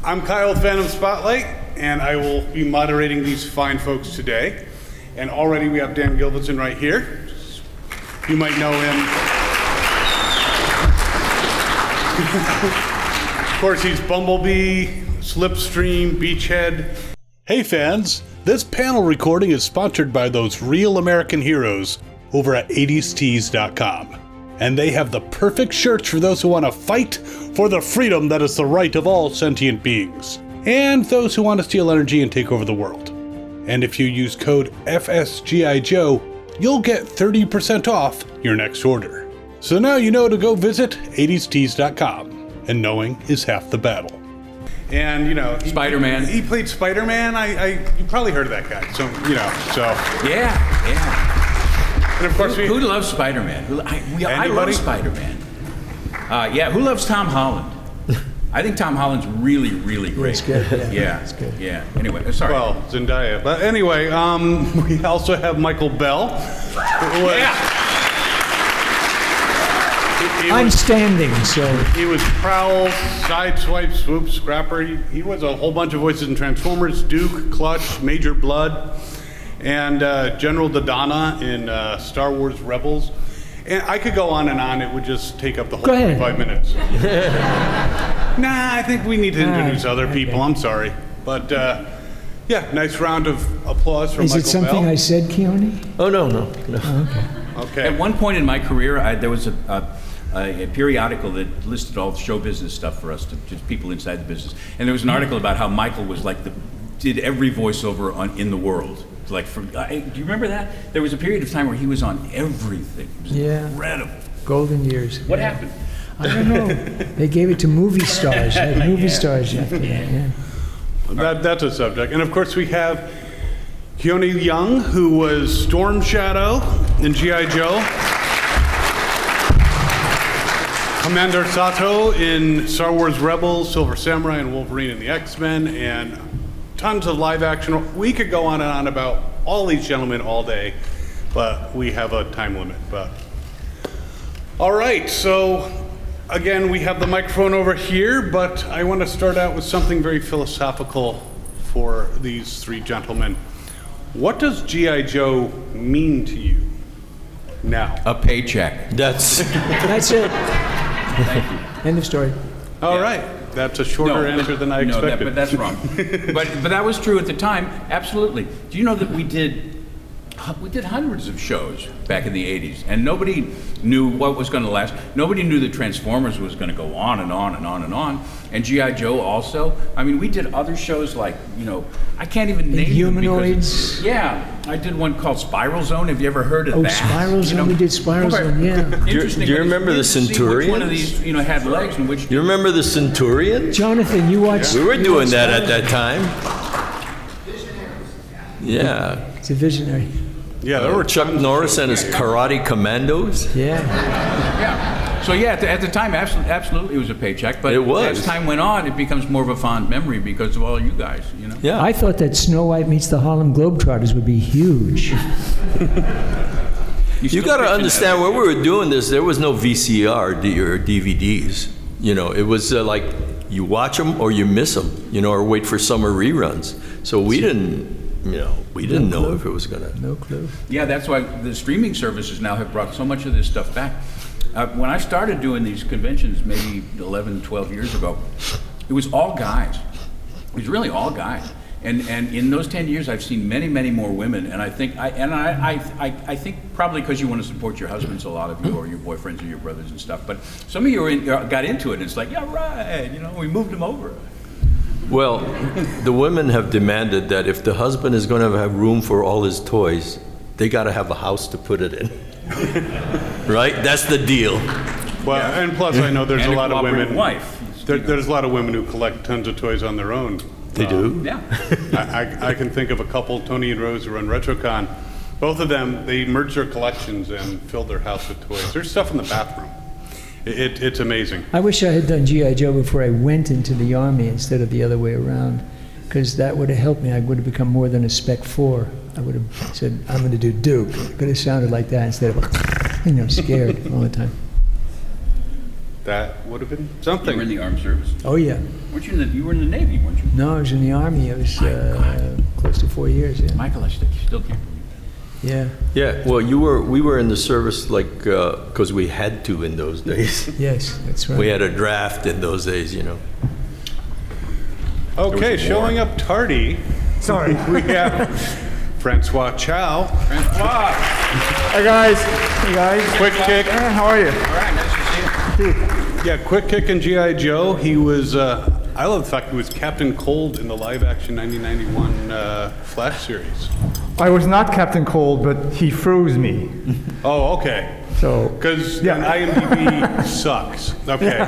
I'm Kyle with Fandom Spotlite, and I will be moderating these fine folks today. And already we have Dan Gilvezan right here. You might know him. Of course, he's Bumblebee, Slipstream, Beachhead. Hey fans, this panel recording is sponsored by those real American heroes over at 80stees.com. And they have the perfect shirts for those who want to fight for the freedom that is the right of all sentient beings, and those who want to steal energy and take over the world. And if you use code FSGIJOE, you'll get 30% off your next order. So now you know to go visit 80stees.com, and knowing is half the battle. And, you know, Spider-Man. He played Spider-Man. You probably heard of that guy. So, you know, so. Yeah. And of course, who loves Spider-Man? I love Spider-Man. Who loves Tom Holland? I think Tom Holland's really, really great. It's good. Yeah. It's good. Yeah. Anyway, sorry. Well, Zendaya. But anyway, we also have Michael Bell. I'm standing, so. He was Prowl, Sideswipe, Swoop, Scamper. He was a whole bunch of voices in Transformers, Duke, Clutch, Major Bludd, and General Dodonna in Star Wars Rebels. And I could go on and on. It would just take up the whole 45 minutes. Nah, I think we need to introduce other people. I'm sorry. But nice round of applause from Michael Bell. Is it something I said, Keone? Oh, no. Oh, Okay. At one point in my career, there was a periodical that listed all the show business stuff for us, just people inside the business. And there was an article about how Michael was like did every voiceover in the world. Like, do you remember that? There was a period of time where he was on everything. It was incredible. Golden years. What happened? I don't know. They gave it to movie stars. Stars after that, yeah. That's a subject. And of course we have Keone Young, who was Storm Shadow in G.I. Joe. Commander Sato in Star Wars Rebels, Silver Samurai, and Wolverine and the X-Men, and tons of live action. We could go on and on about all these gentlemen all day, but we have a time limit. But all right, so again, we have the microphone over here, but I want to start out with something very philosophical for these three gentlemen. What does G.I. Joe mean to you now? A paycheck. That's it. Thank you. End of story. All right. That's a shorter answer than I expected. No, but that's wrong. but that was true at the time. Absolutely. Do you know that we did hundreds of shows back in the 80s, and nobody knew what was going to last. Nobody knew that Transformers was going to go on and on and on and on. And G.I. Joe also. I mean, we did other shows like, I can't even name Humanoids. I did one called Spiral Zone. Have you ever heard of that? Spiral Zone. We did Spiral Zone, yeah. Do you remember the Centurions? Which one of these, had legs and which. You remember the Centurions? Jonathan, you watched. We were doing that at that time. Yeah. It's a visionary. Yeah, there were Chuck Norris and his Karate Commandos. Yeah. So at the time, absolutely, it was a paycheck. But it was. As time went on, it becomes more of a fond memory because of all you guys. Yeah. I thought that Snow White meets the Harlem Globetrotters would be huge. You got to understand, when we were doing this, there was no VCR or DVDs. It was like you watch them or you miss them, or wait for summer reruns. So we didn't. We didn't know if it was going to. No clue. Yeah, that's why the streaming services now have brought so much of this stuff back. When I started doing these conventions maybe 11, 12 years ago, it was all guys. It was really all guys. And in those 10 years, I've seen many, many more women. And I think I think probably because you want to support your husbands, a lot of you, or your boyfriends or your brothers and stuff. But some of you got into it, and it's like, yeah, right, we moved them over. Well, the women have demanded that if the husband is going to have room for all his toys, they got to have a house to put it in. Right? That's the deal. Well, and plus I know there's a lot of women. Wife. There's a lot of women who collect tons of toys on their own. They do? Yeah. I can think of a couple, Tony and Rose, who run RetroCon. Both of them, they merged their collections and filled their house with toys. There's stuff in the bathroom. It's amazing. I wish I had done G.I. Joe before I went into the Army instead of the other way around, because that would have helped me. I would have become more than a Spec 4. I would have said, I'm going to do Duke. It could have sounded like that instead of, scared all the time. That would have been You something. were in the armed service. Oh, yeah. Weren't you in the? You were in the Navy, weren't you? No, I was in the Army. I was close to 4 years, yeah. Michael, I still can't believe Yeah, Yeah, well, we were in the service like, because we had to in those days. yes, that's right. We had a draft in those days, you know. Okay, showing up tardy. Sorry. We have Francois Chau. Francois! Hey guys. Quick kick. How are you? All right, nice to see you. Yeah, Quick Kick and G.I. Joe. He was, I love the fact he was Captain Cold in the live-action 1991 Flash series. I was not Captain Cold, but he froze me. Oh, okay. So Because Yeah. IMDb sucks. Okay.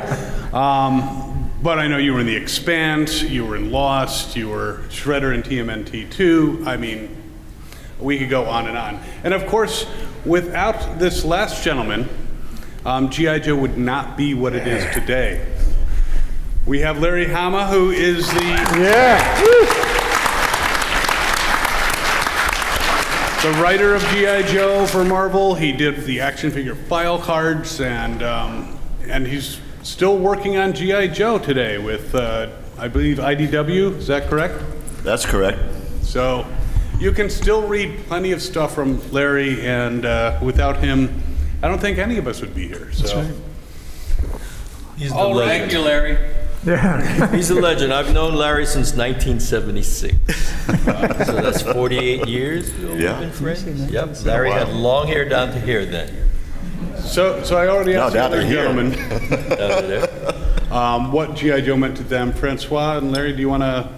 But I know you were in The Expanse, you were in Lost, you were Shredder in TMNT 2. I mean, we could go on. And of course, without this last gentleman, G.I. Joe would not be what it is today. We have Larry Hama, who is the writer of G.I. Joe for Marvel. He did the action figure file cards, and he's still working on G.I. Joe today with, I believe, IDW. Is that correct? That's correct. So you can still read plenty of stuff from Larry, and without him, I don't think any of us would be here. So. He's the All right, legend. thank you, Larry. He's a legend. I've known Larry since 1976. So that's 48 years we've Yeah. been friends. Yep. Larry had long hair down to here then. So I already asked the down to other here. gentlemen Down to there. what G.I. Joe meant to them. Francois and Larry, do you want to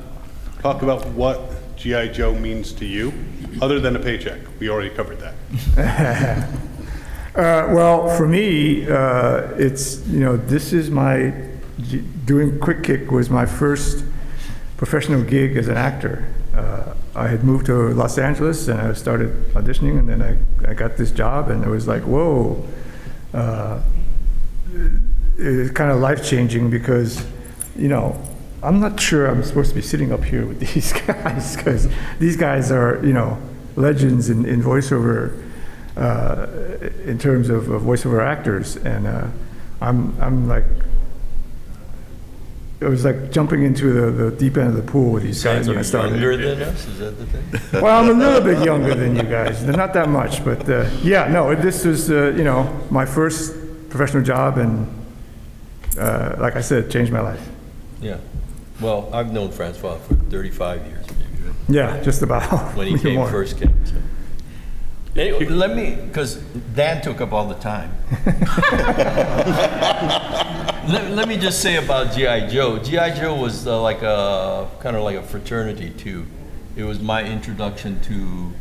talk about what G.I. Joe means to you, other than a paycheck? We already covered that. well, for me, it's this is doing Quick Kick was my first professional gig as an actor. I had moved to Los Angeles and I started auditioning, and then I got this job, and it was like, whoa. It was kind of life-changing because, I'm not sure I'm supposed to be sitting up here with these guys, because these guys are, legends in voiceover, in terms of voiceover actors, and I'm like, it was like jumping into the deep end of the pool with these guys when I You're started. younger than us? Is that the thing? Well, I'm a little bit younger than you guys, not that much, but this was my first professional job, and like I said, it changed my life. Yeah. Well, I've known Francois for 35 years, maybe, right? Yeah, just about. When he Maybe more. first came. So. Anyway, because Dan took up all the time. let me just say about G.I. Joe. G.I. Joe was kind of like a fraternity too. It was my introduction to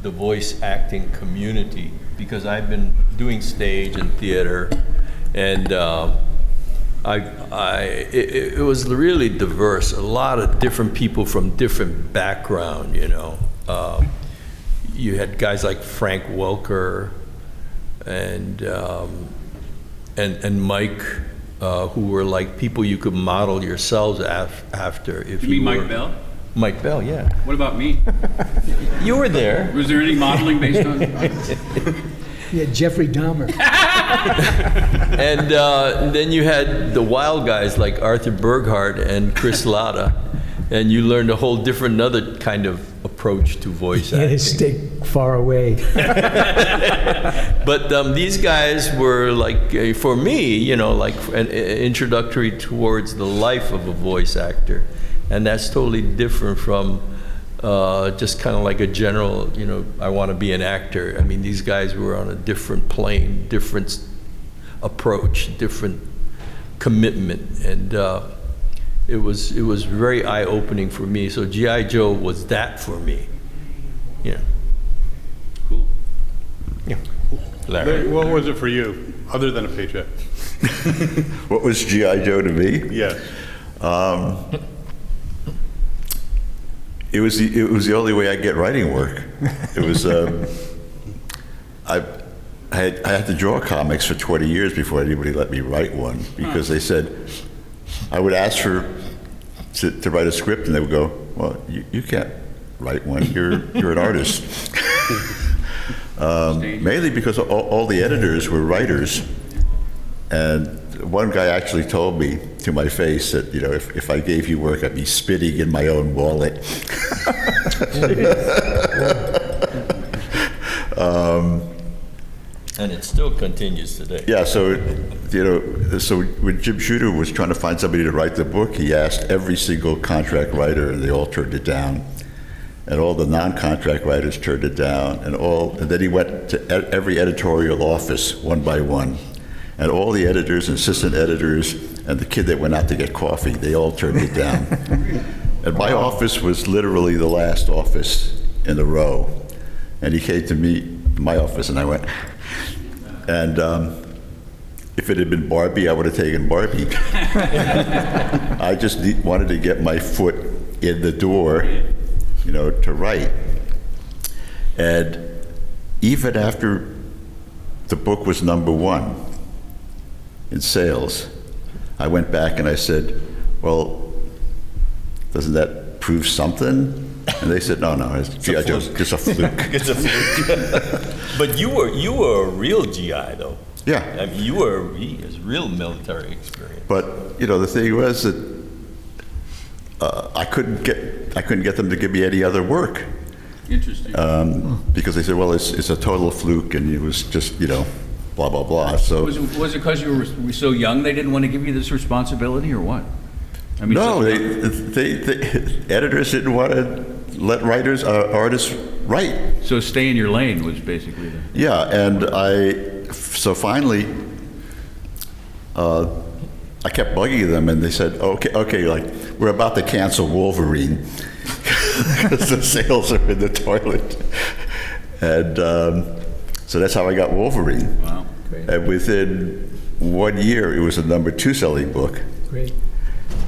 the voice acting community, because I've been doing stage and theater, and it was really diverse. A lot of different people from different background, You had guys like Frank Welker and Mike, who were like people you could model yourselves after. If You mean were, Mike Bell? Mike Bell, yeah. What about me? You were there. Was there any modeling based on? Yeah, Jeffrey Dahmer. And then you had the wild guys like Arthur Burghardt and Chris Latta, and you learned a whole different, another kind of approach to voice He had acting. to stay far away. But these guys were like, for me, like an introductory towards the life of a voice actor. And that's totally different from just kind of like a general, I want to be an actor. I mean, these guys were on a different plane, different approach, different commitment. And it was very eye-opening for me. So G.I. Joe was that for me. Yeah. Cool. Yeah. Larry, what was it for you, other than a paycheck? What was G.I. Joe to me? Yes. It was the only way I get writing work. It was I had to draw comics for 20 years before anybody let me write one, because they said I would ask to write a script, and they would go, "Well, you can't write one. You're an artist." Mainly because all the editors were writers, and one guy actually told me to my face that, if I gave you work, I'd be spitting in my own wallet. And it still continues today. Yeah, so when Jim Shooter was trying to find somebody to write the book, he asked every single contract writer, and they all turned it down. And all the non-contract writers turned it down, and then he went to every editorial office one by one. And all the editors and assistant editors and the kid that went out to get coffee, they all turned it down. And my office was literally the last office in the row. And he came to my office, and I went, and if it had been Barbie, I would have taken Barbie. I just wanted to get my foot in the door, to write. And even after the book was #1 in sales, I went back and I said, well, doesn't that prove something? And they said, no, it's G.I. Joe, just a fluke. It's a fluke. But you were a real GI, though. Yeah. I mean, you were real military experience. But, the thing was that I couldn't get them to give me any other work. Interesting. Because they said, well, it's a total fluke, and it was just, blah, blah, blah. So Was it because you were so young they didn't want to give you this responsibility, or what? I mean, no, the editors didn't want to let artists write. So stay in your lane was basically the... Yeah, and so finally, I kept bugging them, and they said, okay, like, we're about to cancel Wolverine because the sales are in the toilet. And so that's how I got Wolverine. Wow. Great. And within 1 year, it was a #2 selling book. Great.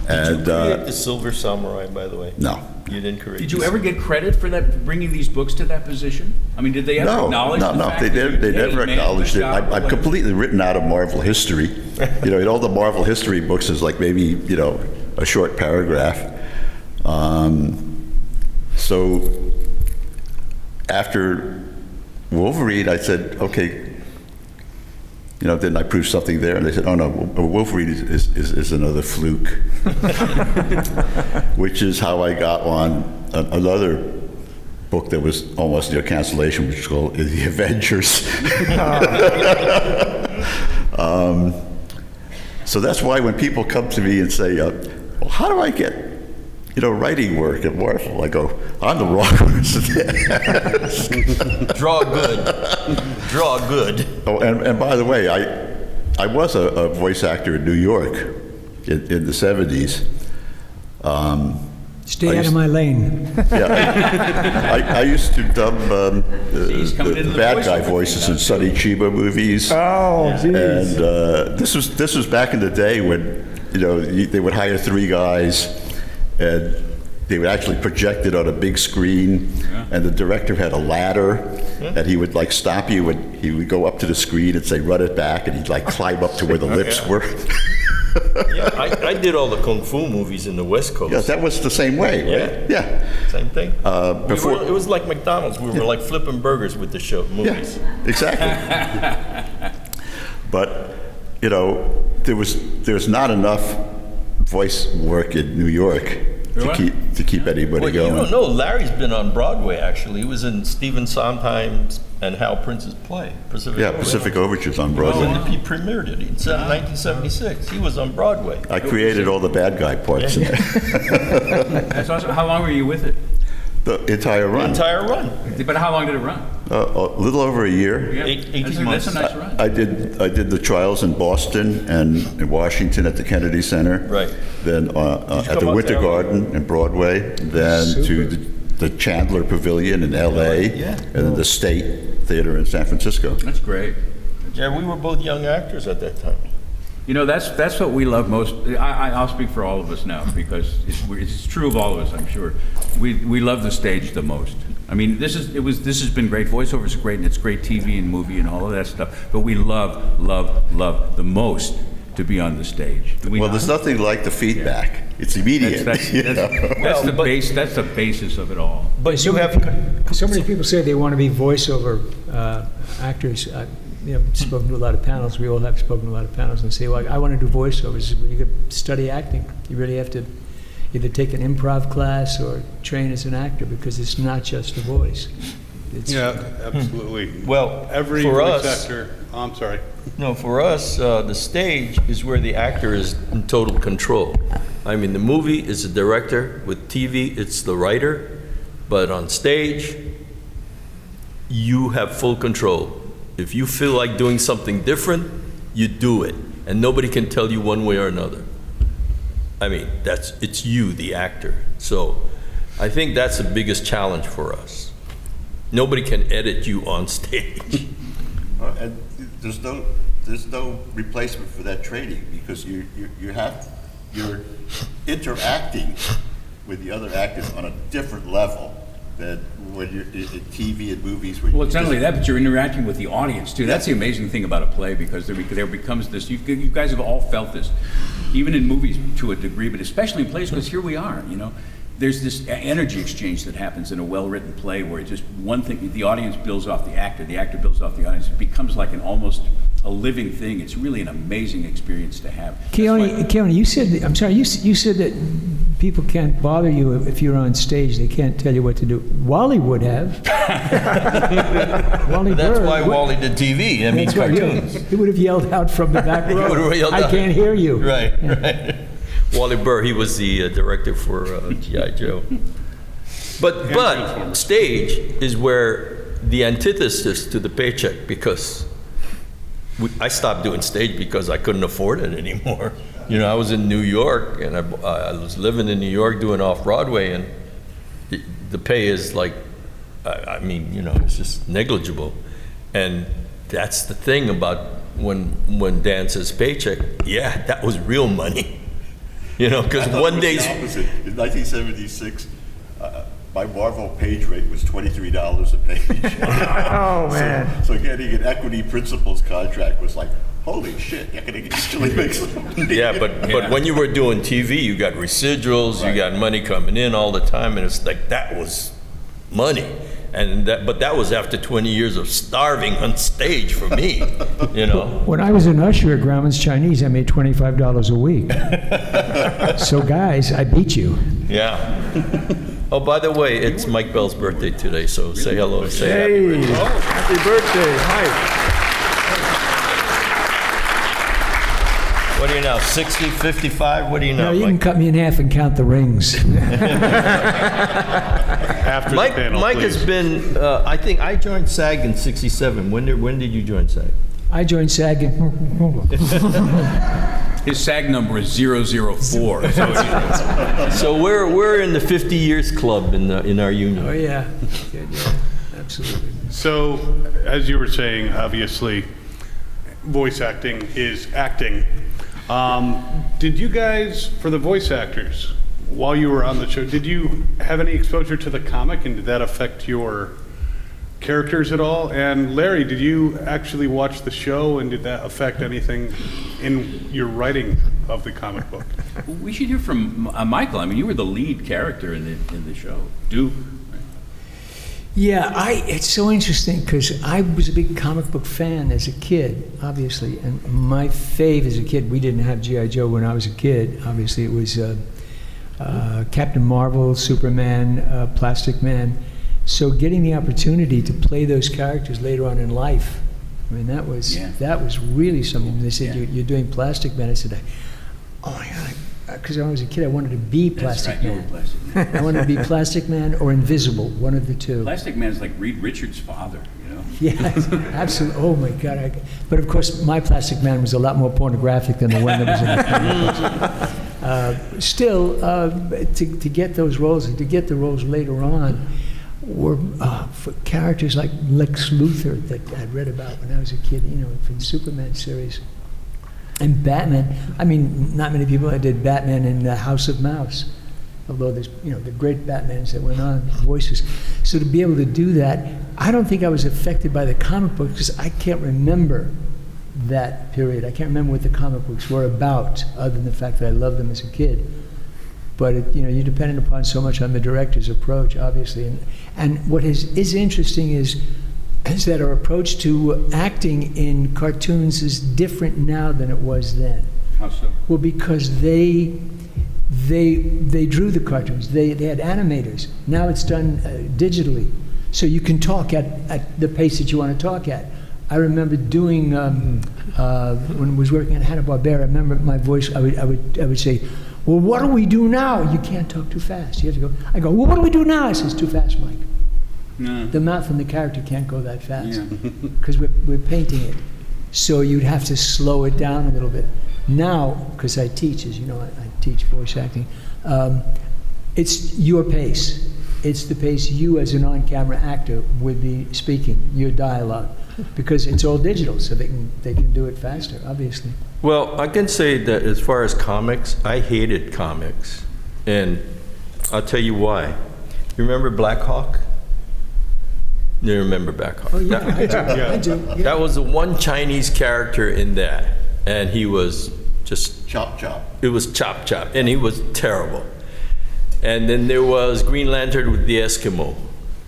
And Did you create the Silver Samurai, by the way? no. You didn't create. Did you ever get credit for that, bringing these books to that position? I mean, did they ever acknowledge the fact they that you never managed acknowledged the it. job? I'm completely written out of Marvel history. In all the Marvel history books is like maybe, a short paragraph. So after Wolverine, I said, okay, then I proved something there, and they said, oh no, Wolverine is another fluke, which is how I got on another book that was almost near cancellation, which is called The Avengers. So that's why when people come to me and say, well, how do I get writing work at Marvel? I go, I'm the wrong person to ask. Draw good. Oh, and by the way, I was a voice actor in New York in the 70s. Stay out of my lane. Yeah, I used to dub the bad guy voices in Sonny Chiba movies. Oh, geez. And this was back in the day when they would hire 3 guys, and they would actually project it on a big screen, and the director had a ladder, and he would like stop you, and he would go up to the screen and say, run it back, and he'd like climb up to where the lips were. Yeah, I did all the Kung Fu movies in the West Coast. Yeah, that was the same way, right? Yeah. Same thing. Before it was like McDonald's. We were like flipping burgers with the movies. Yeah, exactly. But, there's not enough voice work in New York to keep anybody going. You don't know, Larry's been on Broadway, actually. He was in Stephen Sondheim's and Hal Prince's play, Pacific Overture's on Broadway. He premiered it in 1976. He was on Broadway. I created all the bad guy parts in there. That's awesome. How long were you with it? The entire run. But how long did it run? A little over a year. Yeah. 18 months. That's a nice run. I did the trials in Boston and in Washington at the Kennedy Center. Right. Then at the come Winter up to LA? Garden in Broadway. Then to the Chandler Pavilion in L.A. Yeah. And then the State Theater in San Francisco. That's great. Yeah, we were both young actors at that time. That's what we love most. I'll speak for all of us now, because it's true of all of us, I'm sure. We love the stage the most. I mean, this has been great. Voiceovers are great, and it's great TV and movie and all of that stuff. But we love the most to be on the stage. Well, there's nothing like the feedback. It's immediate. That's the basis of it all. But So many people say they want to be voiceover actors. spoken to a lot of panels. We all have spoken to a lot of panels and say, well, I want to do voiceovers. Well, you could study acting. You really have to either take an improv class or train as an actor, because it's not just a voice. Yeah, absolutely. Well, Every for voice us, actor, oh, I'm sorry. no, for us, the stage is where the actor is in total control. I mean, the movie is the director. With TV, it's the writer. But on stage, you have full control. If you feel like doing something different, you do it. And nobody can tell you one way or another. I mean, it's you, the actor. So I think that's the biggest challenge for us. Nobody can edit you on stage. And there's no replacement for that training, because you're interacting with the other actors on a different level than when you're in TV and movies. Where Well, it's not only that, but you're interacting with the audience too. That's the amazing thing about a play, because there becomes this. You guys have all felt this, even in movies to a degree, but especially in plays, because here we are. There's this energy exchange that happens in a well-written play, where just one thing, the audience builds off the actor builds off the audience. It becomes like almost a living thing. It's really an amazing experience to have. Keone, you said, I'm sorry, you said that people can't bother you if you're on stage. They can't tell you what to do. Wally would have. Wally That's Burr why would- Wally did TV. I mean, That's right, cartoons. He would have yelled out from the back He would row, have yelled I out. can't hear you. Right, right. Wally Burr, he was the director for G.I. Joe. But stage is where the antithesis to the paycheck, because I stopped doing stage because I couldn't afford it anymore. I was in New York, and I was living in New York doing off-Broadway, and the pay is like, it's just negligible. And that's the thing about when Dan says paycheck, yeah, that was real money. Because one day's... In 1976, my Marvel page rate was $23 a page. Oh, man. So getting an equity principals contract was like, holy shit, you're going to actually make some money. Yeah, but when you were doing TV, you got residuals, you got money coming in all the time, and it's like, that was money. But that was after 20 years of starving on stage for me, When I was an usher at Grauman's Chinese, I made $25 a week. So guys, I beat you. Yeah. Oh, by the way, it's Mike Bell's birthday today, so say hello, say happy birthday. Happy birthday, Mike. What are you now, 60, 55? What do you know, Now you can Mike? cut me in half and count the rings. After Mike, the panel, Mike please. has been, I think I joined SAG in 67. When did you join SAG? I joined SAG in... His SAG number is 004. So we're in the 50 years club in our union. Oh, yeah. Good, yeah. Absolutely. So, as you were saying, obviously, voice acting is acting. Did you guys, for the voice actors, while you were on the show, did you have any exposure to the comic, and did that affect your characters at all? And Larry, did you actually watch the show, and did that affect anything in your writing of the comic book? We should hear from Michael. I mean, you were the lead character in the show. Duke. Yeah, it's so interesting because I was a big comic book fan as a kid, obviously, and my fave as a kid, we didn't have G.I. Joe when I was a kid. Obviously, it was Captain Marvel, Superman, Plastic Man. So getting the opportunity to play those characters later on in life, I mean, that was really something. They said, you're doing Plastic Man. I said, oh my God, because when I was a kid, I wanted to be Plastic Man. You were Plastic Man. I wanted to be Plastic Man or Invisible, one of the two. Plastic Man's like Reed Richards' father, Yeah, absolutely. Oh my God! But of course, my Plastic Man was a lot more pornographic than the one that was in the comic books. Still, to get those roles and to get the roles later on were for characters like Lex Luthor that I'd read about when I was a kid. From the Superman series. And Batman, I mean, not many people did Batman in the House of Mouse, although there's, the great Batmans that went on, voices. So to be able to do that, I don't think I was affected by the comic books because I can't remember that period. I can't remember what the comic books were about, other than the fact that I loved them as a kid. But, you're dependent upon so much on the director's approach, obviously. And what is interesting is is that our approach to acting in cartoons is different now than it was then. How so? Well, because they drew the cartoons. They had animators. Now it's done digitally, so you can talk at the pace that you want to talk at. I remember doing when I was working at Hanna-Barbera. I remember my voice. I would say, "Well, what do we do now?" You can't talk too fast. You have to go. I go, "Well, what do we do now?" I says, "Too fast, Mike." No. The mouth and the character can't go that fast because we're painting it. So you'd have to slow it down a little bit. Now, because I teach, as you know, I teach voice acting. It's your pace. It's the pace you, as an on-camera actor, would be speaking your dialogue, because it's all digital, so they can do it faster, obviously. Well, I can say that as far as comics, I hated comics, and I'll tell you why. You remember Black Hawk? You remember Black Hawk? Oh yeah, I do. I do. Yeah. That was the one Chinese character in that, and he was just Chop, chop. It was Chop Chop, and he was terrible. And then there was Green Lantern with the Eskimo.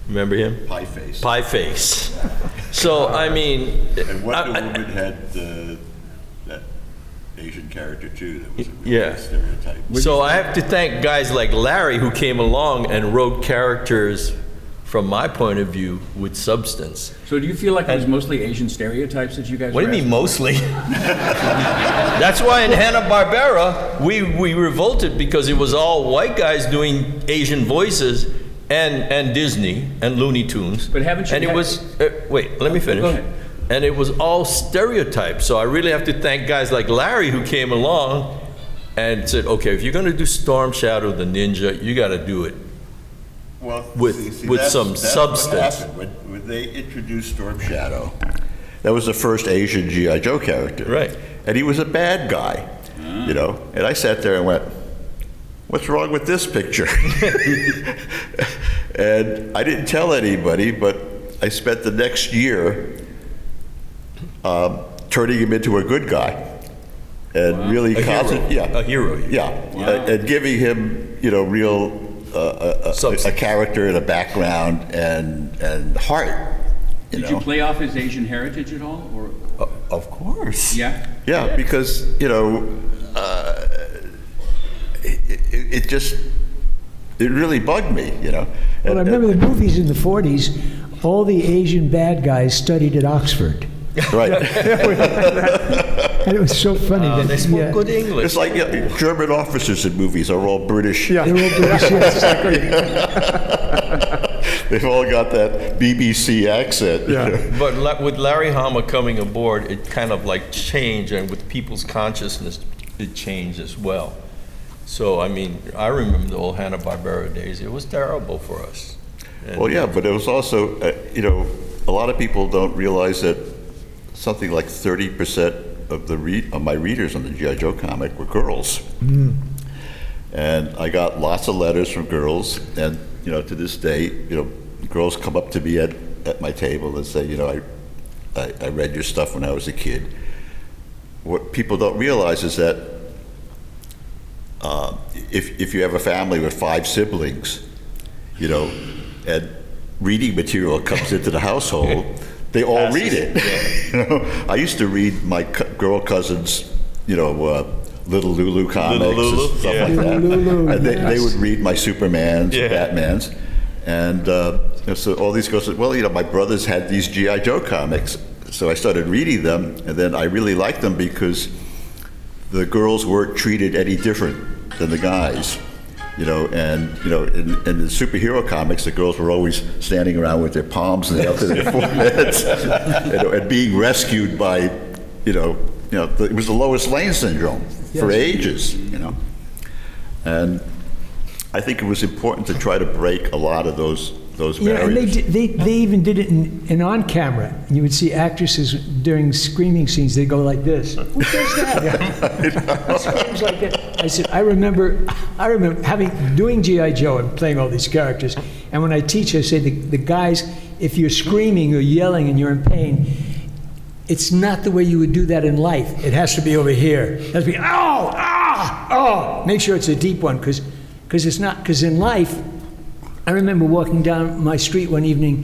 Remember him? Pie face. Pie face. So, I mean... And Wonder Woman had that Asian character, too, that was a really Yeah. stereotype. So I have to thank guys like Larry who came along and wrote characters, from my point of view, with substance. So do you feel like it was mostly Asian stereotypes that you guys What do were you mean asking? mostly? That's why in Hanna-Barbera, we revolted because it was all white guys doing Asian voices and Disney and Looney Tunes. But haven't you And it had- was, wait, let me finish. Go ahead. And it was all stereotypes. So I really have to thank guys like Larry who came along and said, okay, if you're going to do Storm Shadow the Ninja, you got to do it. Well, With that's some what substance. happened. When they introduced Storm Shadow, that was the first Asian G.I. Joe character. Right. And he was a bad guy, you know? And I sat there and went, what's wrong with this picture? And I didn't tell anybody, but I spent the next year turning him into a good guy. And really A hero. yeah. A hero. Yeah, and giving him, you know, real a Substance. character and a background and heart. You Did know? you play off his Asian heritage at all, or? Of course. Yeah. Yeah, because you know, it just really bugged me. You know. Well, I remember the movies in the 40s. All the Asian bad guys studied at Oxford, Right. and it was so funny that They spoke good English. It's like German officers in movies are all British. they were all British. Yes, exactly. They've all got that BBC accent. Yeah. You know? But with Larry Hama coming aboard, it kind of like changed, and with people's consciousness, it changed as well. So, I mean, I remember the old Hanna-Barbera days. It was terrible for us. And Well, yeah, but it was also, you know, a lot of people don't realize that something like 30% of my readers on the G.I. Joe comic were girls. And I got lots of letters from girls, and, you know, to this day, you know, girls come up to me at my table and say, you know, I read your stuff when I was a kid. What people don't realize is that if you have a family with 5 siblings, you know, and reading material comes into the household, they all read it. You know, I used to read my girl cousins, you know, Little Lulu comics Lulu, and stuff yeah. like that. Lulu, And they yes. would read my Supermans, Yeah. Batmans, and so all these girls said, well, you know, my brothers had these G.I. Joe comics, so I started reading them, and then I really liked them because the girls weren't treated any different than the guys. You know, and you know, in the superhero comics, the girls were always standing around with their palms up to their foreheads, and being rescued by, you know, it was the Lois Lane syndrome for ages, you know, and I think it was important to try to break a lot of those Yeah, and barriers. they even did it in on camera. You would see actresses during screaming scenes. They go like this. Who does that? Screams like that. I said, I remember doing G.I. Joe and playing all these characters. And when I teach, I say the guys, if you're screaming or yelling and you're in pain, it's not the way you would do that in life. It has to be over here. It has to be oh. Make sure it's a deep one because it's not. Because in life. I remember walking down my street one evening,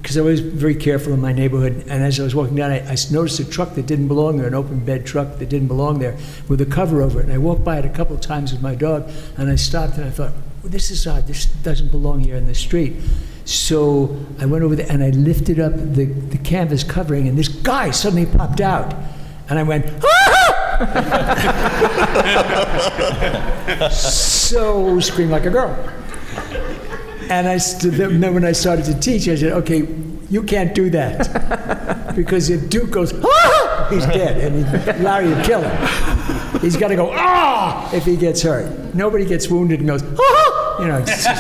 because I was very careful in my neighborhood, and as I was walking down, I noticed a truck that didn't belong there, an open bed truck that didn't belong there, with a cover over it. And I walked by it a couple of times with my dog, and I stopped and I thought, well, this is odd. This doesn't belong here in the street. So I went over there and I lifted up the canvas covering, and this guy suddenly popped out, and I went, ah! So screamed like a girl. And then when I started to teach, I said, okay, you can't do that. Because if Duke goes, ah! He's dead, and Larry would kill him. He's got to go, ah! If he gets hurt. Nobody gets wounded and goes, ah! You know, it's just,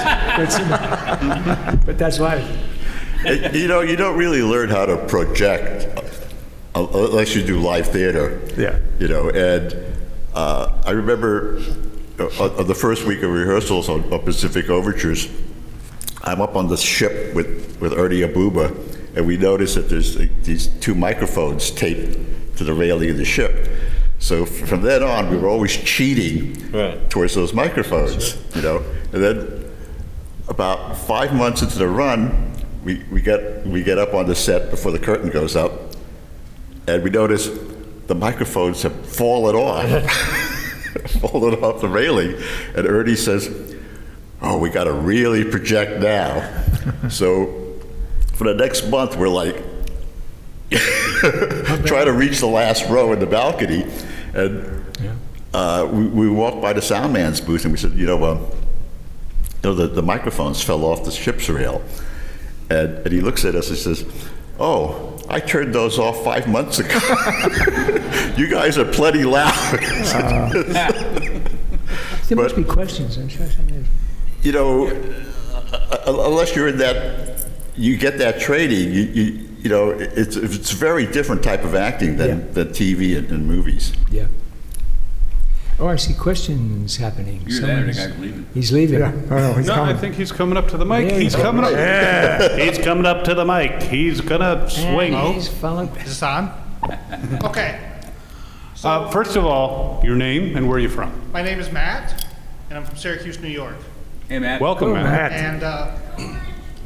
but that's why. You know, you don't really learn how to project unless you do live theater. Yeah. You know, and I remember on the first week of rehearsals on Pacific Overtures, I'm up on the ship with Ernie Abuba, and we notice that there's these 2 microphones taped to the railing of the ship. So from then on, we were always cheating towards those microphones, you know. And then about 5 months into the run, we get up on the set before the curtain goes up, and we notice the microphones have fallen off, fallen off the railing. And Ernie says, oh, we got to really project now. So for the next month, we're like, trying to reach the last row in the balcony. And we walked by the sound man's booth and we said, the microphones fell off the ship's rail. And he looks at us and says, oh, I turned those off 5 months ago. You guys are plenty loud. There must be questions, I'm sure. You know, unless you're in that, you get that training, you know, it's a very different type of acting than TV and movies. Yeah. Oh, I see questions happening. You're there, the guy's leaving. He's leaving. Yeah. Oh, he's No, coming. I think he's coming up to the mic. Yeah, He's coming up. Yeah, he's coming up to the mic. He's gonna swing. And he's following. Is this on? Okay. First of all, your name and where are you from? My name is Matt, and I'm from Syracuse, New York. Hey, Matt. Welcome, Matt. And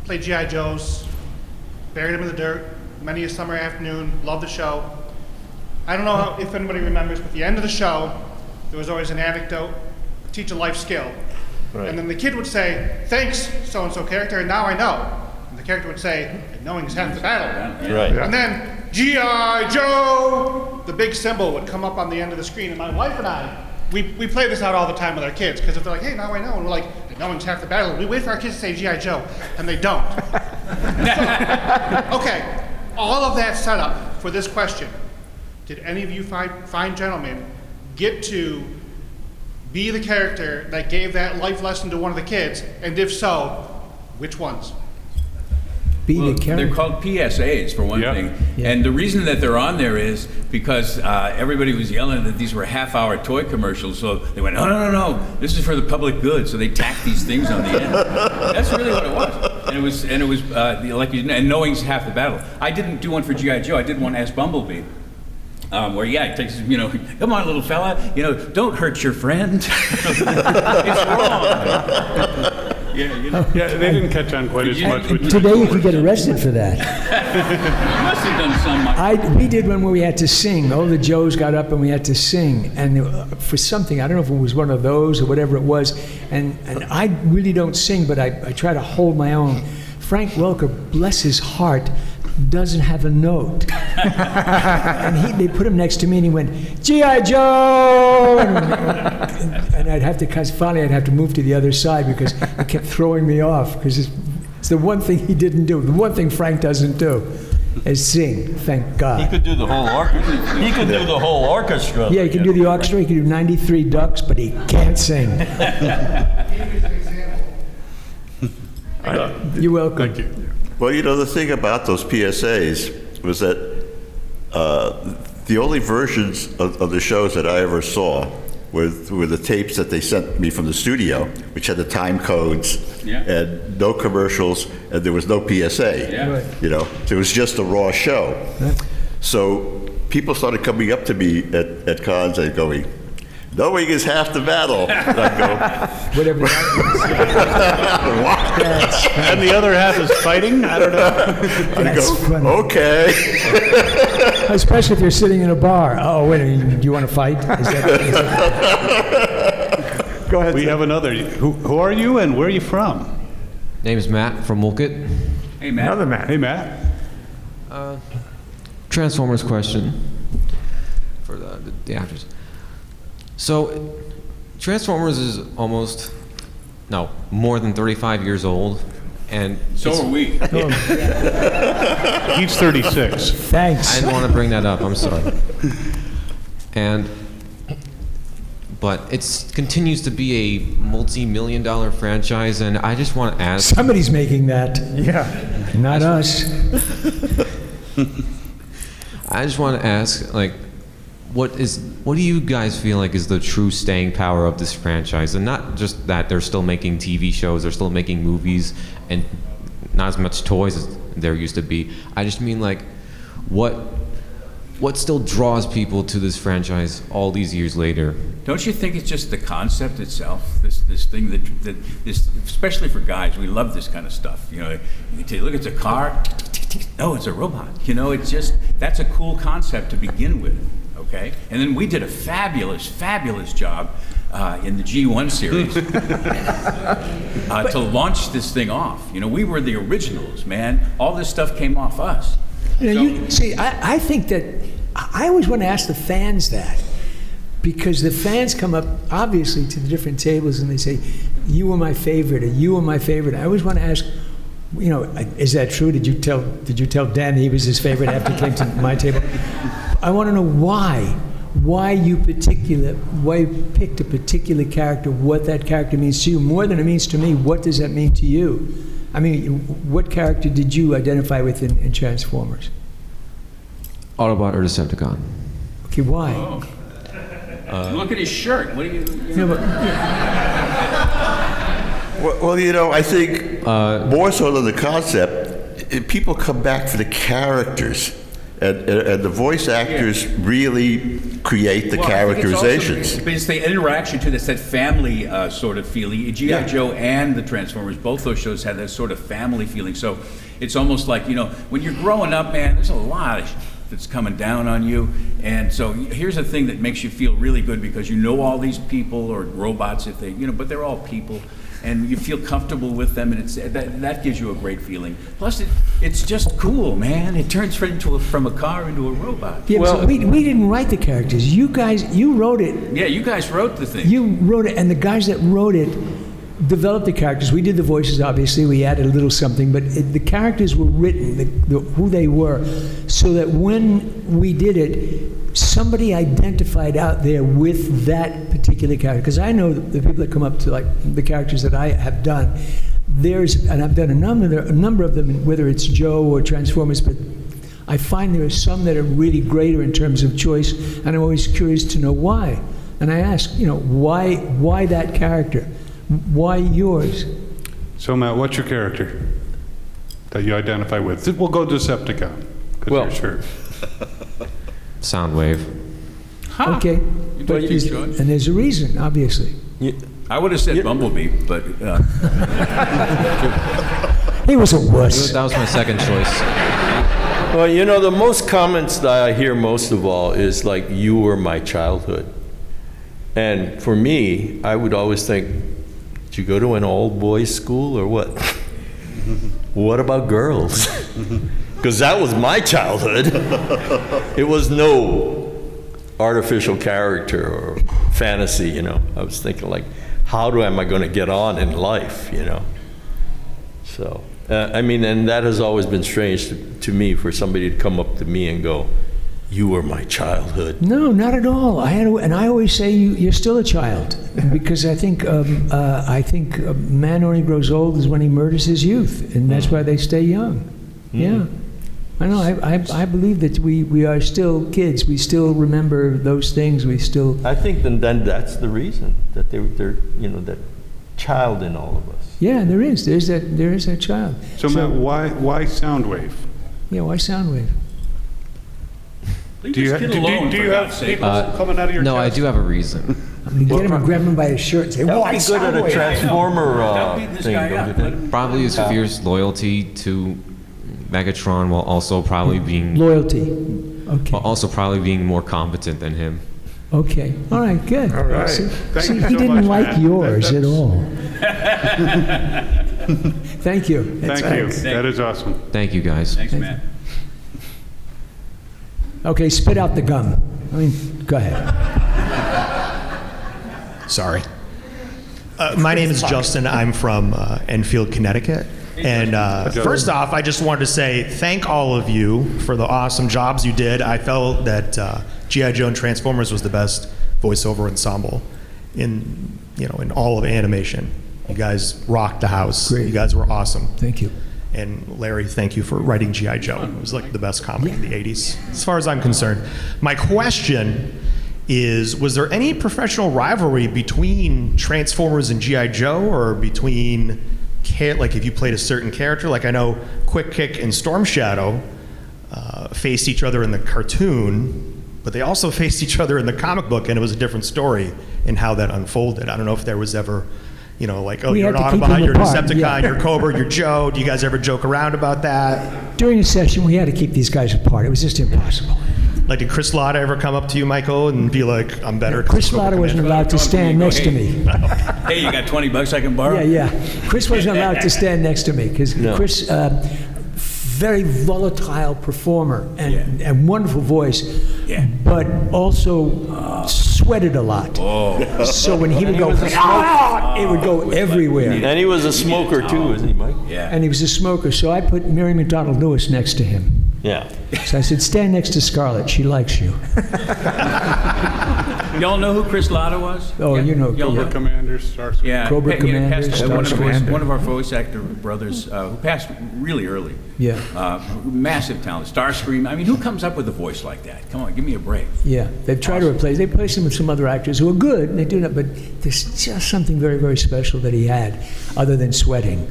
played G.I. Joes, buried him in the dirt, many a summer afternoon, loved the show. I don't know if anybody remembers, but at the end of the show, there was always an anecdote, teach a life skill. Right. And then the kid would say, thanks, so-and-so character, and now I know. And the character would say, knowing is half the battle. Right. And then, G.I. Joe, the big symbol would come up on the end of the screen, and my wife and I, we play this out all the time with our kids, because if they're like, hey, now I know, and we're like, knowing's half the battle, we wait for our kids to say G.I. Joe, and they don't. So, okay, all of that setup for this question, did any of you fine gentlemen get to be the character that gave that life lesson to one of the kids, and if so, which ones? Well, they're called PSAs for one thing, and the reason that they're on there is because everybody was yelling that these were half-hour toy commercials. So they went, no, this is for the public good. So they tacked these things on the end. That's really what it was, and it was like and knowing's half the battle. I didn't do one for G.I. Joe. I did one as Bumblebee. Where he takes, come on, little fella, don't hurt your friend. It's wrong. Yeah, they didn't catch on quite as much. Today you could get arrested for that. You must have done some. We did one where we had to sing. All the Joes got up and we had to sing. And for something, I don't know if it was one of those or whatever it was. And I really don't sing, but I try to hold my own. Frank Welker, bless his heart, doesn't have a note. And they put him next to me and he went, G.I. Joe! And I'd have to, finally I'd have to move to the other side because he kept throwing me off because it's the one thing he didn't do. The one thing Frank doesn't do is sing, thank God. He could do the whole orchestra. He could do the whole orchestra. Yeah, he can do the orchestra, he can do 93 Ducks, but he can't sing. You're welcome. Thank you. Well, the thing about those PSAs was that the only versions of the shows that I ever saw were the tapes that they sent me from the studio, which had the time codes and no commercials, and there was no PSA. Yeah. Right. It was just a raw show. So people started coming up to me at cons and going, Knowing is half the battle. And I go, Whatever that is. And the other half is fighting? I don't know. I go, funny. okay. Especially if you're sitting in a bar. Oh, wait a minute, do you want to fight? Is that Go ahead. We Sam. have another. Who are you and where are you from? Name is Matt from Wolcott. Hey, Matt. Another man. Hey, Matt. Transformers question for the actors. So, Transformers is more than 35 years old, and So are we. He's 36. Thanks. I didn't want to bring that up. I'm sorry. But it continues to be a multi-million-dollar franchise, and I just want to ask. Somebody's making that. Yeah. Not us. I just want to ask, like, what do you guys feel like is the true staying power of this franchise? And not just that they're still making TV shows, they're still making movies, and not as much toys as there used to be. I just mean, like, what still draws people to this franchise all these years later? Don't you think it's just the concept itself? This thing that this, especially for guys, we love this kind of stuff. You know, you take, look, it's a car. No, it's a robot. You know, it's just, that's a cool concept to begin with. Okay, and then we did a fabulous job in the G1 series to launch this thing off. You know, we were the originals, man. All this stuff came off us. I think that I always want to ask the fans that, because the fans come up obviously to the different tables and they say, "You were my favorite," or "You were my favorite." I always want to ask, you know, is that true? Did you tell Dan he was his favorite after he came to my table? I want to know why you picked a particular character, what that character means to you. More than it means to me, what does that mean to you? I mean, what character did you identify with in Transformers? Autobot or Decepticon? Okay, why? Look at his shirt. What do you? No, but, Well, you know, I think more so than the concept, people come back for the characters. And the voice actors really create the characterizations. It's the interaction too. That's that family sort of feeling. G.I. Joe and the Transformers, both those shows had that sort of family feeling. So it's almost like, you know, when you're growing up, man, there's a lot of that's coming down on you. And so here's a thing that makes you feel really good because you know all these people or robots, if they, you know, but they're all people. And you feel comfortable with them, and that gives you a great feeling. Plus, it's just cool, man. It turns from a car into a robot. yeah, well, we didn't write the characters. You wrote it. Yeah, you guys wrote the thing. You wrote it, and the guys that wrote it developed the characters. We did the voices, obviously. We added a little something, but the characters were written, who they were, so that when we did it, somebody identified out there with that particular character. Because I know the people that come up to, like, the characters that I have done, and I've done a number of them, whether it's Joe or Transformers, but I find there are some that are really greater in terms of choice, and I'm always curious to know why. And I ask, you know, why that character? Why yours? So, Matt, what's your character that you identify with? We'll go Decepticon, because Well- you're sure. Soundwave. Huh. Okay. You But took is- your choice. and there's a reason, obviously. I would have said Bumblebee, but He was a wuss. That was my second choice. Well, you know, the most comments that I hear most of all is like, "You were my childhood." And for me, I would always think, did you go to an all-boys school or what? What about girls? Because that was my childhood. It was no artificial character or fantasy, you know. I was thinking, like, how am I going to get on in life, you know? So, I mean, and that has always been strange to me, for somebody to come up to me and go, "You were my childhood." No, not at all. And I always say you're still a child, because I think man only grows old is when he murders his youth, and that's why they stay young. Yeah, I know. I believe that we are still kids. We still remember those things. We still. I think then that's the reason that they're you know, that child in all of us. Yeah, there is that child. So, Matt, why Soundwave? Yeah, why Soundwave? leave Do you this have, kid alone, do for you have God's sake. people coming out of your No, I chest? do have a reason. I'm going to get him and grab him by his shirt and say, That would "Why, be good at a Soundwave?" Transformer Don't beat this thing, guy don't up. you think? Probably his fierce loyalty to Megatron, while also probably being Loyalty. Okay. also probably being more competent than him. Okay. All right, good. All right. See, Thank you he so didn't much, like Matt. yours at all. Thank you. Thank you. That is awesome. Thank you, guys. Thanks, Matt. Okay, spit out the gum. I mean, go ahead. Sorry. My name is Justin. I'm from Enfield, Connecticut. And first off, I just wanted to say thank all of you for the awesome jobs you did. I felt that G.I. Joe and Transformers was the best voiceover ensemble in all of animation. You guys rocked the house. Great. You guys were awesome. Thank you. And Larry, thank you for writing G.I. Joe. It was like the best comic in the 80s, as far as I'm concerned. My question is, was there any professional rivalry between Transformers and G.I. Joe, or between, like if you played a certain character? Like I know Quick Kick and Storm Shadow faced each other in the cartoon, but they also faced each other in the comic book, and it was a different story in how that unfolded. I don't know if there was ever, like, oh, We you're an had to keep Autobot, them you're a apart, Decepticon, yeah. you're Cobra, you're Joe. Do you guys ever joke around about that? During a session, we had to keep these guys apart. It was just impossible. Like, did Chris Latta ever come up to you, Michael, and be like, I'm better? 'cause Chris I'm Cobra Latta wasn't Commander? allowed to stand next to me. Hey, you got $20 I can borrow? Yeah. Chris wasn't allowed to stand next to me because Chris, very volatile performer and wonderful voice, but also sweated a lot. Oh. So when he would go, it would go everywhere. And he was a smoker too, isn't he, Mike? Yeah. And he was a smoker, so I put Mary McDonald Lewis next to him. Yeah. So I said, stand next to Scarlett. She likes you. Y'all know who Chris Latta was? Oh, you know. Y'all Cobra Commander, Starscream. Yeah, Cobra he had Commander, passed away. Starscream. One of our voice actor brothers who passed really early. Yeah. Massive talent. Starscream. I mean, who comes up with a voice like that? Come on, give me a break. Yeah, they've tried to replace. They replaced him with some other actors who are good, and they do that. But there's just something very, very special that he had, other than sweating.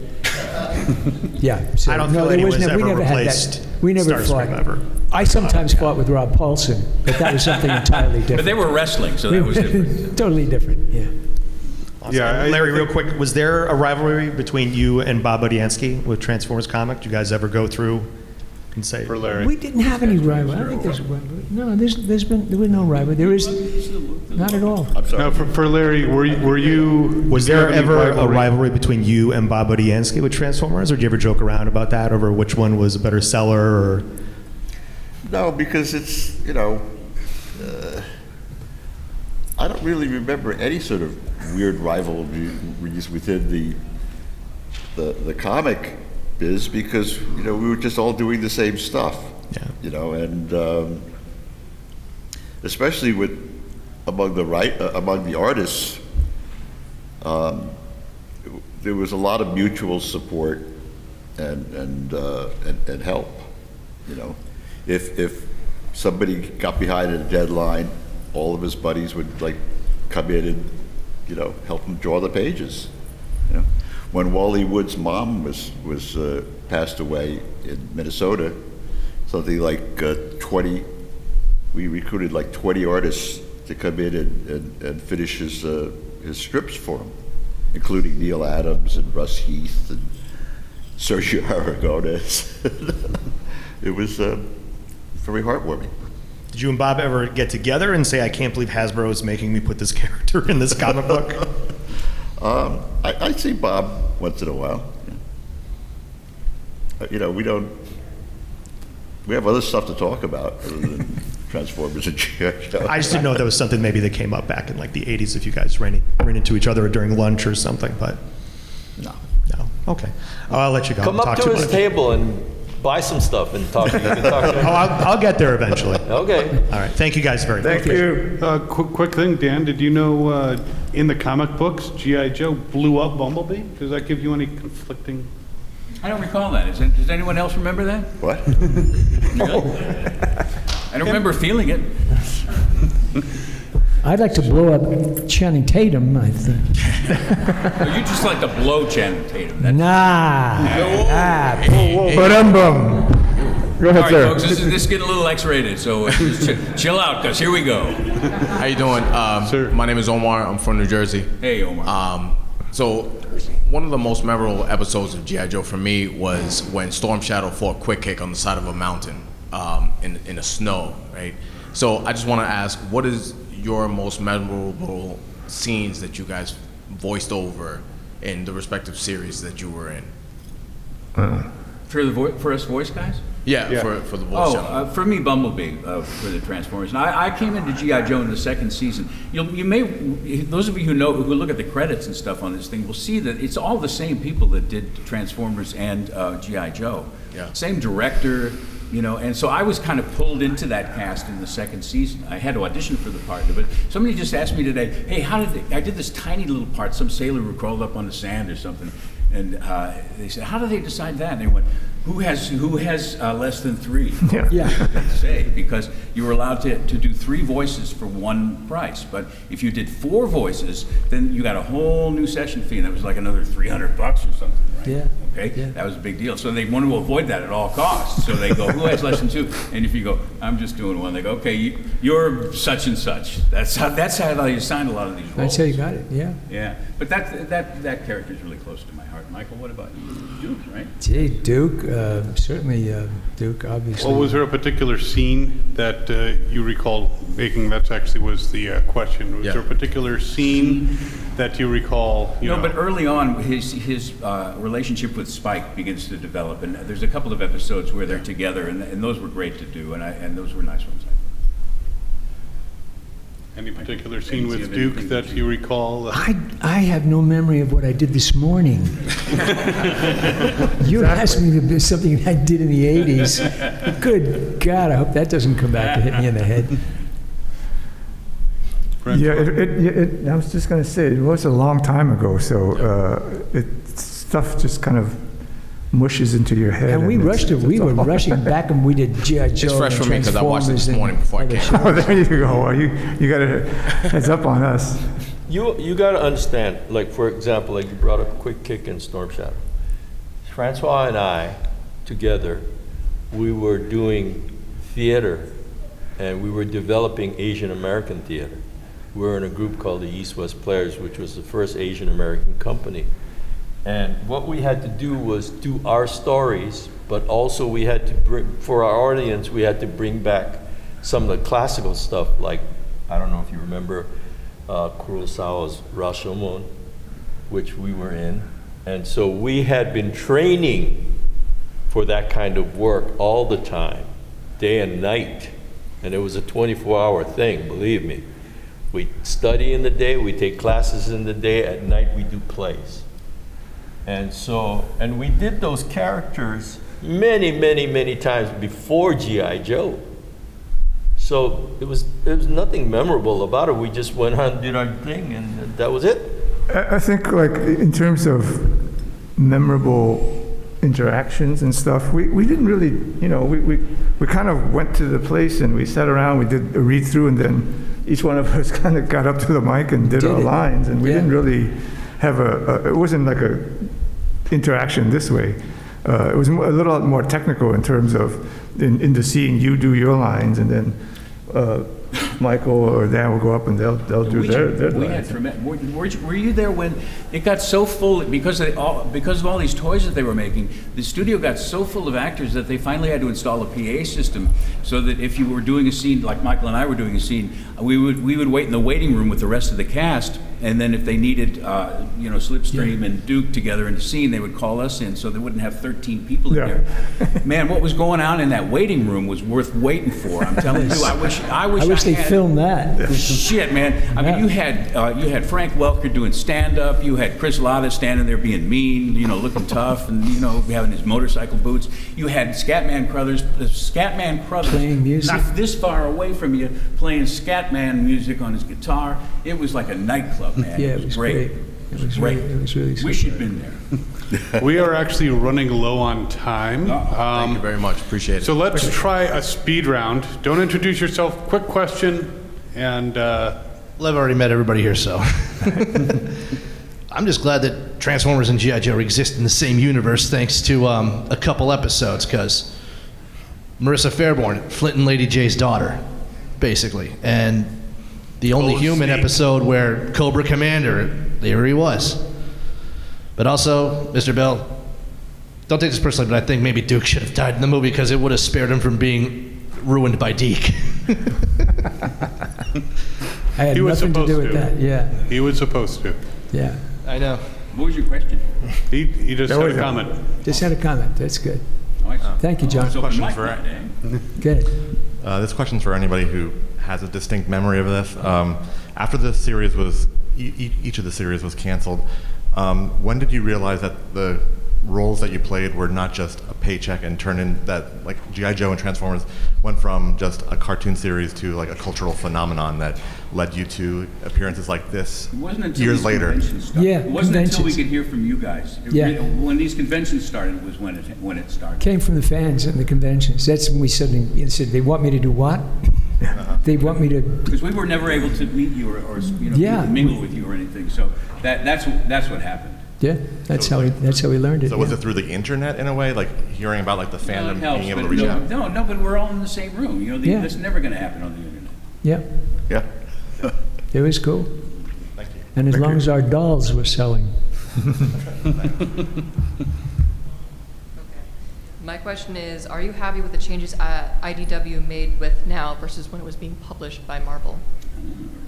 Yeah. So, I don't feel there anyone's was ever we never had replaced that. We never Starscream fought. ever. I sometimes fought with Rob Paulson, but that was something entirely different. But they were wrestling, so that was different. Totally different. Yeah. Awesome. Yeah, Larry, real quick, was there a rivalry between you and Bob Budiansky with Transformers comic? Did you guys ever go through and say? For Larry. We didn't have any rivalry. I don't think there's a rivalry. No, there was no rivalry. There is not at all. Now, for Larry, were you? Was did you there have any ever a rivalry between you and Bob Budiansky with Transformers, or did you ever joke around about that over which one was a better seller? Or No, because it's, I don't really remember any sort of weird rivalries within the comic biz, because, we were just all doing the same stuff. Yeah. And especially among the artists, there was a lot of mutual support and help. If somebody got behind a deadline, all of his buddies would come in and help him draw the pages. When Wally Wood's mom was passed away in Minnesota, something like 20, we recruited 20 artists to come in and finish his strips for him, including Neil Adams and Russ Heath and Sergio Aragonés. It was very heartwarming. did you and Bob ever get together and say, I can't believe Hasbro is making me put this character in this comic book? I see Bob once in a while. We have other stuff to talk about other than Transformers and G.I. Joe. I just didn't know if there was something maybe that came up back in the 80s if you guys ran into each other during lunch or something, but No. no. Okay. I'll let you go. Come I'll up talk to too his much. table and buy some stuff and talk. You can talk to him. I'll get there eventually. Okay. All right. Thank you guys very much. Thank you. Quick thing, Dan, did you know in the comic books, G.I. Joe blew up Bumblebee? Does that give you any conflicting? I don't recall that. Does anyone else remember that? What? I don't remember feeling it. I'd like to blow up Channing Tatum, I think. Oh, you just like to blow Channing Tatum. That's Nah. Ba-dum-bum. Go ahead, All right, sir. folks, this is getting a little X-rated, so just chill out, because here we go. How you doing? My name is Omar. I'm from New Jersey. Hey, Omar. So one of the most memorable episodes of G.I. Joe for me was when Storm Shadow fought Quick Kick on the side of a mountain in the snow, right? So I just want to ask, what is your most memorable scenes that you guys voiced over in the respective series that you were in? For us voice guys? Yeah. For the voice channel. For me, Bumblebee for the Transformers. And I came into G.I. Joe in the second season. You may, those of you who look at the credits and stuff on this thing will see that it's all the same people that did Transformers and G.I. Joe. Yeah. Same director, and so I was kind of pulled into that cast in the second season. I had to audition for the part, but somebody just asked me today, hey, I did this tiny little part, some sailor who crawled up on the sand or something, and they said, how do they decide that? And they went, who has less than 3? Yeah. They say, because you were allowed to do 3 voices for one price. But if you did 4 voices, then you got a whole new session fee, and that was like another $300 or something, right? Yeah. Okay, Yeah. that was a big deal. So they want to avoid that at all costs. So they go, who has less than 2? And if you go, I'm just doing 1, they go, okay, you're such and such. That's how they assigned a lot of these roles. That's how you got it, yeah. Yeah, but that character is really close to my heart. Michael, what about you? Duke, right? Gee, Duke, certainly Duke, obviously. Well, was there a particular scene that you recall making? That actually was the question. Was there a particular scene that you recall? But early on, his relationship with Spike begins to develop, and there's a couple of episodes where they're together, and those were great to do, and those were nice ones. Any particular scene with Duke that you recall? I have no memory of what I did this morning. You asked me to do something I did in the 80s. Good God, I hope that doesn't come back to hit me in the head. Yeah, I was just going to say, it was a long time ago, so stuff just kind of mushes into your head. And we rushed it. We were rushing back and we did G.I. Joe. It's fresh for me because I watched it this morning before I came. Oh, there you go. Well, you got a heads up on us. You got to understand, like, for example, like you brought up Quick Kick and Storm Shadow. Francois and I, together, we were doing theater, and we were developing Asian American theater. We were in a group called the East West Players, which was the first Asian American company. And what we had to do was do our stories, but also we had to bring, for our audience, we had to bring back some of the classical stuff, like, I don't know if you remember Kurosawa's Rashomon, which we were in. And so we had been training for that kind of work all the time, day and night. And it was a 24-hour thing, believe me. We study in the day, we take classes in the day, at night we do plays. And so, and we did those characters many, many, many times before G.I. Joe. So it was nothing memorable about it. We just went on and did our thing, and that was it. I think, like, in terms of memorable interactions and stuff, we didn't really, we kind of went to the place and we sat around, we did a read through, and then each one of us kind of got up to the mic and did our lines, and we didn't really have it wasn't like a interaction this way. It was a little more technical in terms of in the scene, you do your lines, and then Michael or Dan will go up and they'll do their lines. Were you there when it got so full because of all these toys that they were making? The studio got so full of actors that they finally had to install a PA system so that if you were doing a scene like Michael and I were doing a scene, we would wait in the waiting room with the rest of the cast, and then if they needed Slipstream and Duke together in the scene, they would call us in so they wouldn't have 13 people in there. Man, what was going on in that waiting room was worth waiting for. I'm telling you, I wish they filmed that. Shit, man. I mean, you had Frank Welker doing stand-up. You had Chris Latta standing there being mean, looking tough, and having his motorcycle boots. You had Scatman Crothers playing music, not this far away from you, playing Scatman music on his guitar. It was like a nightclub, man. Yeah, it was great. It was great. It was really. Wish you'd been there. We are actually running low on time. Thank you very much. Appreciate it. So let's try a speed round. Don't introduce yourself. Quick question, and well, I've already met everybody here, so I'm just glad that Transformers and G.I. Joe exist in the same universe, thanks to a couple episodes. Because Marissa Fairborn, Flint and Lady J's daughter, basically. And the only human episode where Cobra Commander, there he was. But also, Mr. Bell, don't take this personally, but I think maybe Duke should have died in the movie because it would have spared him from being ruined by Deke. I had nothing to do with that. Yeah. He was supposed to. Yeah. I know. What was your question? He just had a comment. Just had a comment. That's good. Nice. Thank you, John. Question for Good. this question's for anybody who has a distinct memory of this. After the series was each of the series was canceled, when did you realize that the roles that you played were not just a paycheck and turned in that, like G.I. Joe and Transformers went from just a cartoon series to like a cultural phenomenon that led you to appearances like this years later? Yeah, it wasn't until we conventions. could hear from you guys. When these conventions started was when it started. Came from the fans and the conventions. That's when we suddenly said, they want me to do what? They want me to... Because we were never able to meet you or mingle with you or anything. So that's what happened. Yeah, that's how we learned it. So was it through the internet in a way, like hearing about like the fandom Helps, being able to but reach out? No, but we're all in the same room. You know, that's never going to happen on the internet. Yeah. Yeah. It was cool. Thank you. And as long as our dolls were selling. My question is, are you happy with the changes IDW made with now versus when it was being published by Marvel?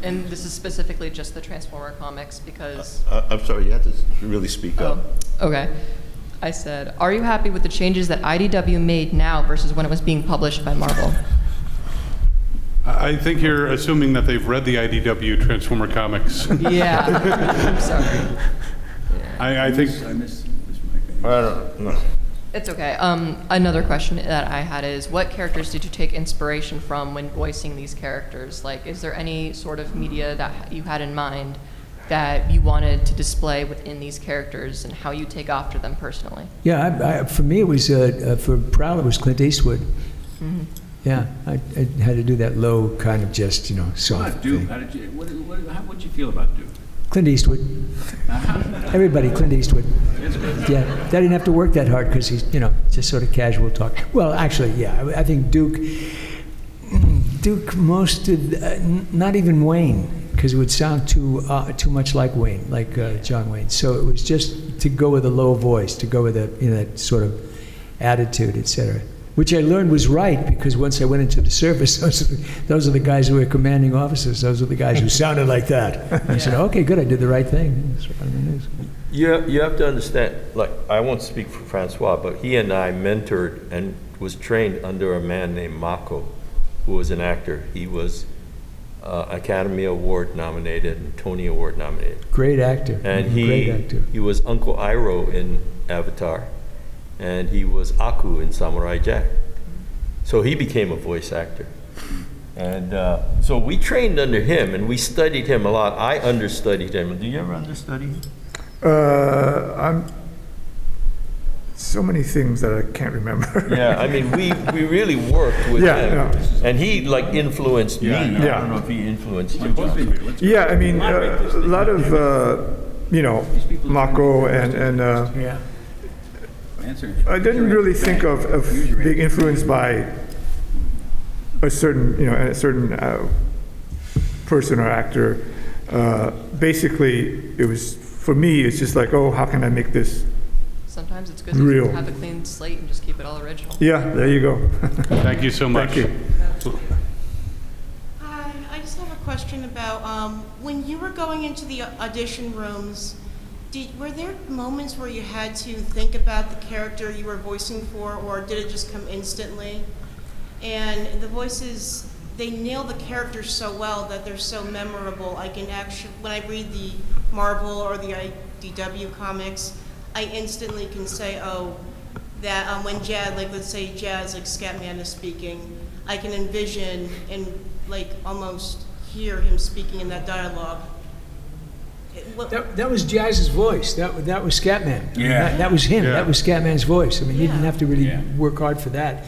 And this is specifically just the Transformer comics because... I'm sorry, you have to really speak up. Okay. I said, are you happy with the changes that IDW made now versus when it was being published by Marvel? I think you're assuming that they've read the IDW Transformer comics. Yeah. I'm sorry. I think... I don't know. It's okay. Another question that I had is, what characters did you take inspiration from when voicing these characters? Like, is there any sort of media that you had in mind that you wanted to display within these characters and how you take after them personally? Yeah, for me it was, for Prowl it was Clint Eastwood. Mm-hmm. Yeah, I had to do that low kind of just, soft Duke, thing. how did you? What did you feel about Duke? Clint Eastwood. Everybody, Clint Eastwood. Yeah, they didn't have to work that hard because he's, just sort of casual talk. Well, actually, yeah, I think Duke most of, not even Wayne, because it would sound too much like Wayne, like John Wayne. So it was just to go with a low voice, to go with that sort of attitude, etc. Which I learned was right, because once I went into the service, those are the guys who were commanding officers. Those are the guys who sounded like that. I said, okay, good, I did the right thing. That's what I mean. You have to understand, like, I won't speak for Francois, but he and I mentored and was trained under a man named Mako, who was an actor. He was Academy Award nominated and Tony Award nominated. Great actor. And Great actor. he was Uncle Iroh in Avatar, and he was Aku in Samurai Jack. So he became a voice actor. And so we trained under him, and we studied him a lot. I understudied him. Do you ever understudy him? I'm so many things that I can't remember. Yeah, I mean, we really worked with him. Yeah. And he, like, influenced me. Yeah, I know. I don't know if he influenced you. Yeah, I mean, a lot of, Mako and Yeah. I didn't really think of being influenced by a certain person or actor. Basically, it was, for me, it's just like, oh, how can I make this Sometimes it's good real? to have a clean slate and just keep it all original. Yeah, there you go. Thank you so much. Thank you. Hi, I just have a question about when you were going into the audition rooms, were there moments where you had to think about the character you were voicing for, or did it just come instantly? And the voices, they nail the characters so well that they're so memorable. I can actually, when I read the Marvel or the IDW comics, I instantly can say, oh, that when Jad, like let's say Jazz, like Scatman is speaking, I can envision and like almost hear him speaking in that dialogue. That was Jazz's voice. That was Scatman. Yeah. That was him. Yeah. That was Scatman's voice. I mean, he didn't have to really Yeah. work hard for that.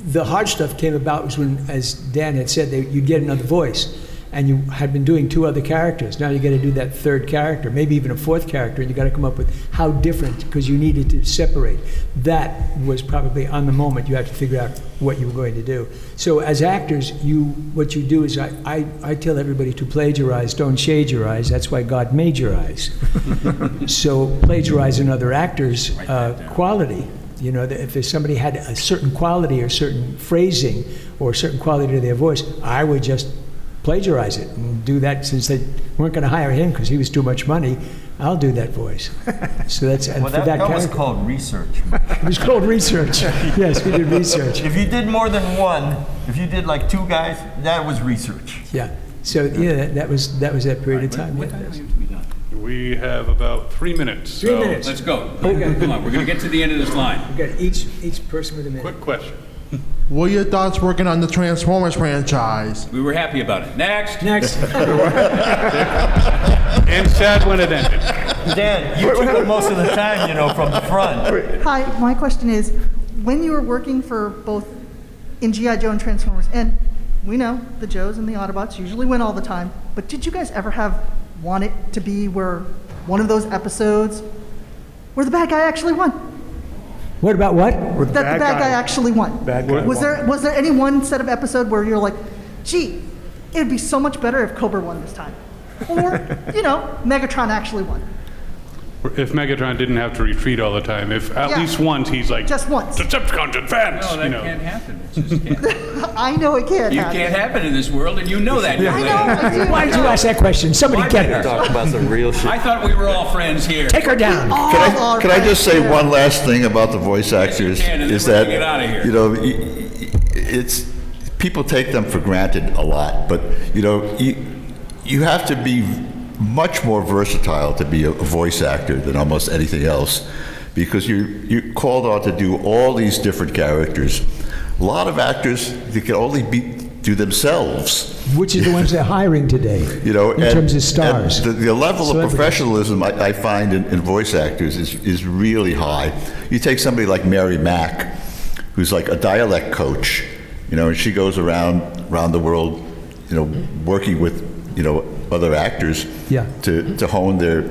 The hard stuff came about was when, as Dan had said, you'd get another voice. and you had been doing 2 other characters. Now you got to do that 3rd character, maybe even a 4th character, and you got to come up with how different, because you needed to separate. That was probably on the moment you had to figure out what you were going to do. So as actors, what you do is I tell everybody to plagiarize, don't shade your eyes. That's why God made your eyes. So plagiarize another actor's quality. You know, if there's somebody had a certain quality or certain phrasing or a certain quality to their voice, I would just plagiarize it and do that. Since they weren't going to hire him because he was too much money, I'll do that voice. So that's and Well, for that was character. called research. It was called research. Yes, we did research. If you did more than one, if you did like 2 guys, that was research. Yeah. So yeah, that was that period of time. What Yeah, time that's- do we have to be done? We have about 3 minutes. 3 minutes. Let's go. Okay. Come on, we're going to get to the end of this line. We've got each person with a minute. Quick question. What are your thoughts working on the Transformers franchise? We were happy about it. Next. Next. And sad when it ended. Dan, you took up most of the time, you know, from the front. Hi, my question is, when you were working for both in G.I. Joe and Transformers, and we know the Joes and the Autobots usually win all the time, but did you guys ever want it to be where one of those episodes where the bad guy actually won? What about what? That the bad guy actually won. Was there any one set of episode where you're like, gee, it would be so much better if Cobra won this time? Or, you know, Megatron actually won. If Megatron didn't have to retreat all the time, if at least once he's like, just once. Decepticons advance, No, that you know. can't happen. It just can't. I know it can't You happen. can't happen in this world, and you know that. I know, I do. Why did you ask that question? Somebody get her. Talk about some real shit. I thought we were all friends here. Take her down. Can I just say one last thing about the voice actors? can, and then Is we're that, gonna get out of here. you know, it's, people take them for granted a lot, but, you know, you have to be much more versatile to be a voice actor than almost anything else, because you're called on to do all these different characters. A lot of actors, they can only do themselves. Which is the ones they're hiring today, You know, in terms of stars. and the level of Celebrities. professionalism I find in voice actors is really high. You take somebody like Mary Mack, who's like a dialect coach, you know, and she goes around the world, you know, working with, you know, other actors to hone their.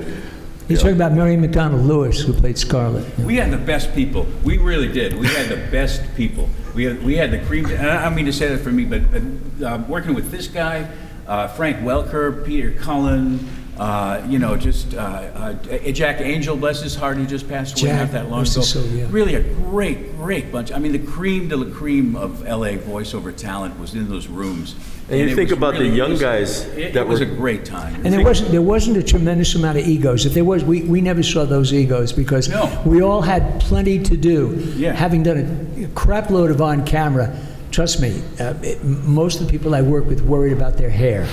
You're talking about Mary McDonald Lewis, who played Scarlet. We had the best people. We really did. We had the best people. We had the cream. And I don't mean to say that for me, but working with this guy, Frank Welker, Peter Cullen, you know, just Jack Angel, bless his heart, he just passed away not that long ago. Really a great bunch. I mean, the cream de la cream of LA voiceover talent was in those rooms. And you it think was about really- the young guys It was a great time. And there wasn't a tremendous amount of egos. If there was, we never saw those egos because we all had plenty to do. Yeah. Having done a crap load of on camera, trust me, most of the people I work with worried about their hair.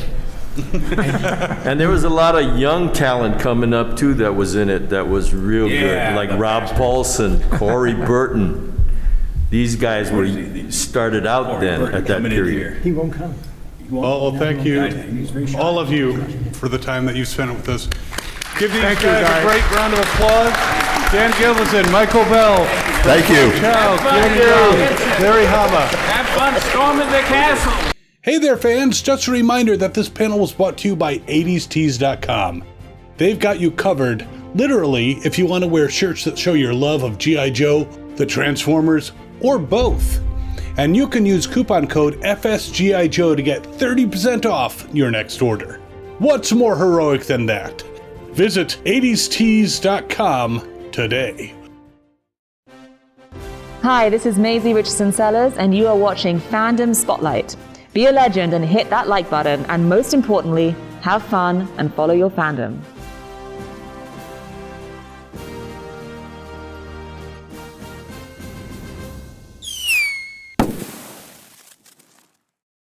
And there was a lot of young talent coming up too that was in it that was real good, like Rob Paulson, Corey Burton. These guys were started out then at that period. He won't come. Well, thank you, all of you, for the time that you spent with us. Give these guys a great round of applause. Dan Gilvezan, Michael Bell. Thank you. Chau, Keone, Larry Hama. Have fun storming the castle. Hey there, fans! Just a reminder that this panel was brought to you by 80stees.com. They've got you covered, literally, if you want to wear shirts that show your love of G.I. Joe, the Transformers, or both. And you can use coupon code FSGIJoe to get 30% off your next order. What's more heroic than that? Visit 80stees.com today. Hi, this is Maisie Richardson-Sellers, and you are watching Fandom Spotlight. Be a legend and hit that like button, and most importantly, have fun and follow your fandom.